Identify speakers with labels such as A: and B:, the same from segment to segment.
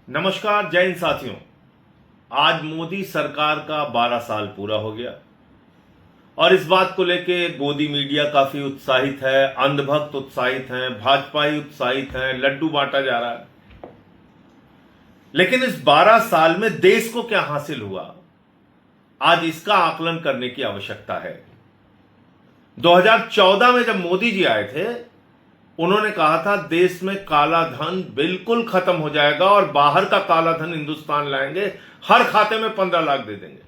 A: नमस्कार, जय हिंद साथियों। आज मोदी सरकार का 12 साल पूरा हो गया और इस बात को लेके गोदी मीडिया काफी उत्साहित है, अंधभक्त उत्साहित हैं, भाजपाई उत्साहित हैं, लड्डू बांटा जा रहा है। लेकिन इस 12 साल में देश को क्या हासिल हुआ, आज इसका आकलन करने की आवश्यकता है। 2014 में जब मोदी जी आए थे, उन्होंने कहा था देश में काला धन बिल्कुल खत्म हो जाएगा और बाहर का काला धन हिंदुस्तान लाएंगे, हर खाते में 15 लाख दे देंगे।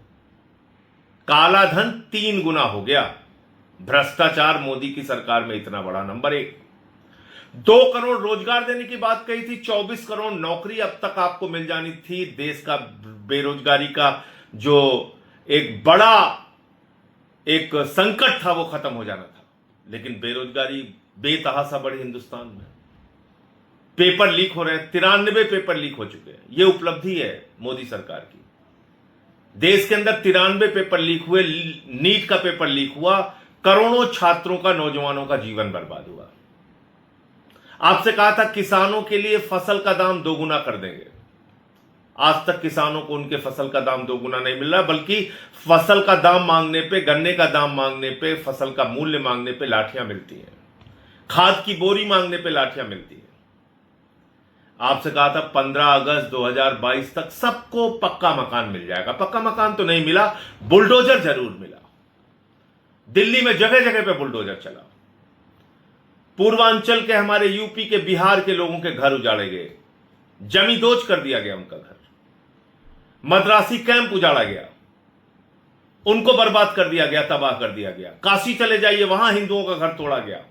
A: काला धन 3 गुना हो गया। भ्रष्टाचार मोदी की सरकार में इतना बड़ा। नंबर 1, 2 करोड़ रोजगार देने की बात कही थी, 24 करोड़ नौकरी अब तक आपको मिल जानी थी। देश का बेरोजगारी का जो एक बड़ा एक संकट था वो खत्म हो जाना था। लेकिन बेरोजगारी बेतहासा बढ़ी हिंदुस्तान में। पेपर लीक हो रहे हैं, 93 पेपर लीक हो चुके हैं। यह उपलब्धि है मोदी सरकार की। देश के अंदर 93 पेपर लीक हुए, नीट का पेपर लीक हुआ, करोड़ों छात्रों का, नौजवानों का जीवन बर्बाद हुआ। आपसे कहा था किसानों के लिए फसल का दाम 2 गुना कर देंगे। आज तक किसानों को उनके फसल का दाम 2 गुना नहीं मिल रहा, बल्कि फसल का दाम मांगने पे, गन्ने का दाम मांगने पे, फसल का मूल्य मांगने पे लाठियां मिलती हैं। खाद की बोरी मांगने पे लाठियां मिलती है। आपसे कहा था 15 अगस्त 2022 तक सबको पक्का मकान मिल जाएगा। पक्का मकान तो नहीं मिला, बुलडोजर जरूर मिला। दिल्ली में जगह जगह पे बुलडोजर चला। पूर्वांचल के, हमारे यूपी के, बिहार के लोगों के घर उजाड़े गए, जमींदोज कर दिया गया उनका घर। मद्रासी कैंप उजाड़ा गया, उनको बर्बाद कर दिया गया, तबाह कर दिया गया। काशी चले जाइए, वहां हिंदुओं का घर तोड़ा गया,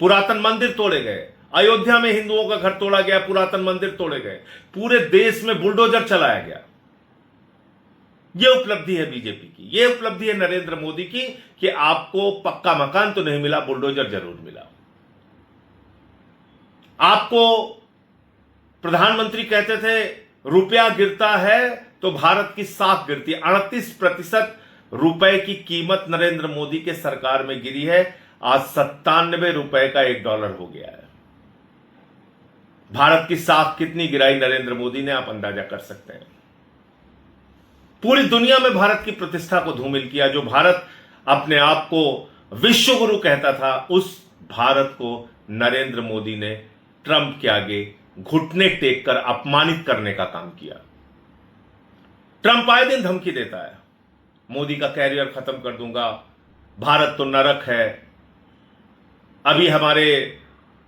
A: पुरातन मंदिर तोड़े गए। अयोध्या में हिंदुओं का घर तोड़ा गया, पुरातन मंदिर तोड़े गए। पूरे देश में बुलडोजर चलाया गया। यह उपलब्धि है बीजेपी की, यह उपलब्धि है नरेंद्र मोदी की कि आपको पक्का मकान तो नहीं मिला, बुलडोजर जरूर मिला। आपको प्रधानमंत्री कहते थे रुपया गिरता है तो भारत की साख गिरती है। 38% रुपए की कीमत नरेंद्र मोदी के सरकार में गिरी है। आज 97 रुपए का $1 हो गया है। भारत की साख कितनी गिराई नरेंद्र मोदी ने, आप अंदाजा कर सकते हैं। पूरी दुनिया में भारत की प्रतिष्ठा को धूमिल किया। जो भारत अपने आप को विश्व गुरु कहता था, उस भारत को नरेंद्र मोदी ने ट्रंप के आगे घुटने टेक कर अपमानित करने का काम किया। ट्रंप आए दिन धमकी देता है, मोदी का कैरियर खत्म कर दूंगा, भारत तो नरक है। अभी हमारे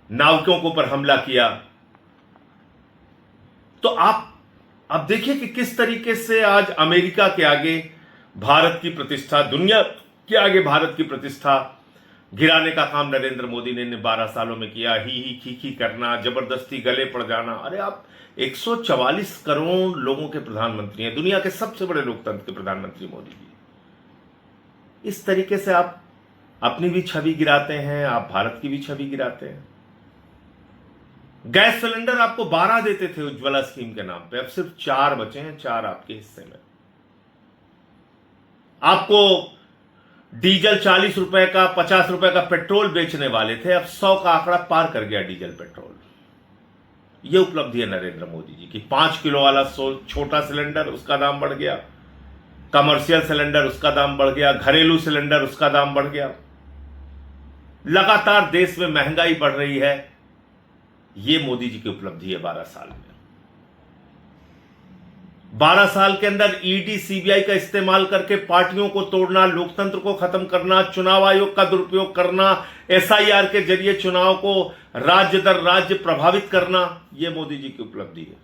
A: नाविकों के ऊपर हमला किया। तो आप देखिए कि किस तरीके से आज अमेरिका के आगे भारत की प्रतिष्ठा, दुनिया के आगे भारत की प्रतिष्ठा गिराने का काम नरेंद्र मोदी ने 12 सालों में किया। ही खी करना, जबरदस्ती गले पड़ जाना। अरे आप 144 करोड़ लोगों के प्रधानमंत्री हैं, दुनिया के सबसे बड़े लोकतंत्र के प्रधानमंत्री मोदी जी। इस तरीके से आप अपनी भी छवि गिराते हैं, आप भारत की भी छवि गिराते हैं। गैस सिलेंडर आपको 12 देते थे उज्ज्वला स्कीम के नाम पे, अब सिर्फ 4 बचे हैं, 4 आपके हिस्से में। आपको डीजल 40 रुपए का, 50 रुपए का पेट्रोल बेचने वाले थे, अब 100 का आंकड़ा पार कर गया डीजल पेट्रोल। यह उपलब्धि है नरेंद्र मोदी जी की। 5 किलो वाला छोटा सिलेंडर, उसका दाम बढ़ गया। कमर्शियल सिलेंडर, उसका दाम बढ़ गया। घरेलू सिलेंडर, उसका दाम बढ़ गया। लगातार देश में महंगाई बढ़ रही है। यह मोदी जी की उपलब्धि है 12 साल में। 12 साल के अंदर ईडी, सीबीआई का इस्तेमाल करके पार्टियों को तोड़ना, लोकतंत्र को खत्म करना, चुनाव आयोग का दुरुपयोग करना, एसआईआर के जरिए चुनाव को राज्य दर राज्य प्रभावित करना, यह मोदी जी की उपलब्धि है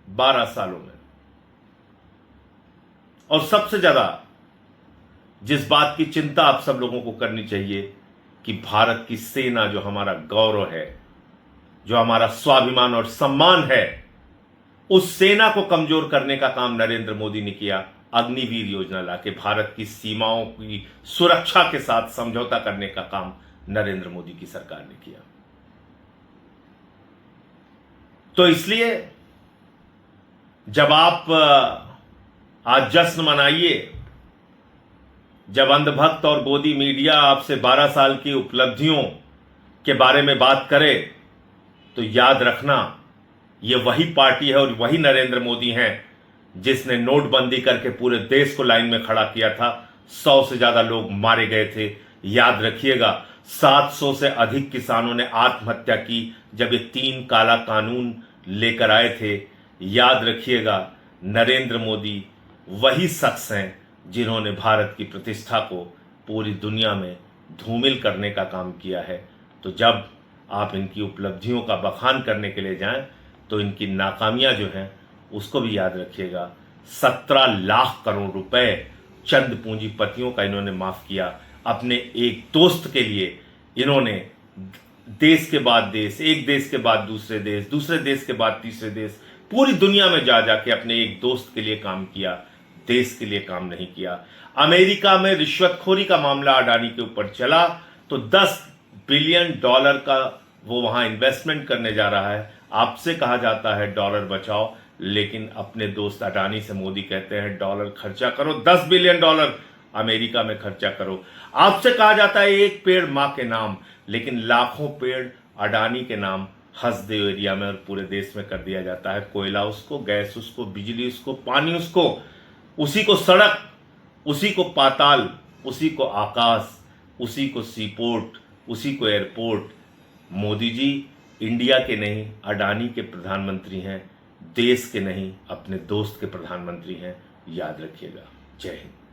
A: 12 सालों में। और सबसे ज्यादा जिस बात की चिंता आप सब लोगों को करनी चाहिए कि भारत की सेना, जो हमारा गौरव है, जो हमारा स्वाभिमान और सम्मान है, उस सेना को कमजोर करने का काम नरेंद्र मोदी ने किया। अग्निवीर योजना लाके भारत की सीमाओं की सुरक्षा के साथ समझौता करने का काम नरेंद्र मोदी की सरकार ने किया। तो इसलिए जब आप आज जश्न मनाइए, जब अंधभक्त और गोदी मीडिया आपसे 12 साल की उपलब्धियों के बारे में बात करे, तो याद रखना ये वही पार्टी है और वही नरेंद्र मोदी हैं जिसने नोटबंदी करके पूरे देश को लाइन में खड़ा किया था। 100 से ज्यादा लोग मारे गए थे। याद रखिएगा, 700 से अधिक किसानों ने आत्महत्या की जब ये 3 काला कानून लेकर आए थे। याद रखिएगा, नरेंद्र मोदी वही शख्स हैं जिन्होंने भारत की प्रतिष्ठा को पूरी दुनिया में धूमिल करने का काम किया है। तो जब आप इनकी उपलब्धियों का बखान करने के लिए जाएं तो इनकी नाकामियां जो हैं उसको भी याद रखिएगा। 17 लाख करोड़ रुपए चंद पूंजीपतियों का इन्होंने माफ किया। अपने एक दोस्त के लिए इन्होंने देश के बाद देश, एक देश के बाद दूसरे देश के बाद तीसरे देश, पूरी दुनिया में जा जाके अपने एक दोस्त के लिए काम किया, देश के लिए काम नहीं किया। अमेरिका में रिश्वतखोरी का मामला अडानी के ऊपर चला तो $10 बिलियन का वो वहां इन्वेस्टमेंट करने जा रहा है। आपसे कहा जाता है डॉलर बचाओ, लेकिन अपने दोस्त अडानी से मोदी कहते हैं डॉलर खर्चा करो, $10 बिलियन अमेरिका में खर्चा करो। आपसे कहा जाता है एक पेड़ मां के नाम, लेकिन लाखों पेड़ अडानी के नाम हसदेव एरिया में और पूरे देश में कर दिया जाता है। कोयला उसको, गैस उसको, बिजली उसको, पानी उसको, उसी को सड़क, उसी को पाताल, उसी को आकाश, उसी को सीपोर्ट, उसी को एयरपोर्ट। मोदी जी इंडिया के नहीं, अडानी के प्रधानमंत्री हैं, देश के नहीं, अपने दोस्त के प्रधानमंत्री हैं। याद रखिएगा। जय हिंद।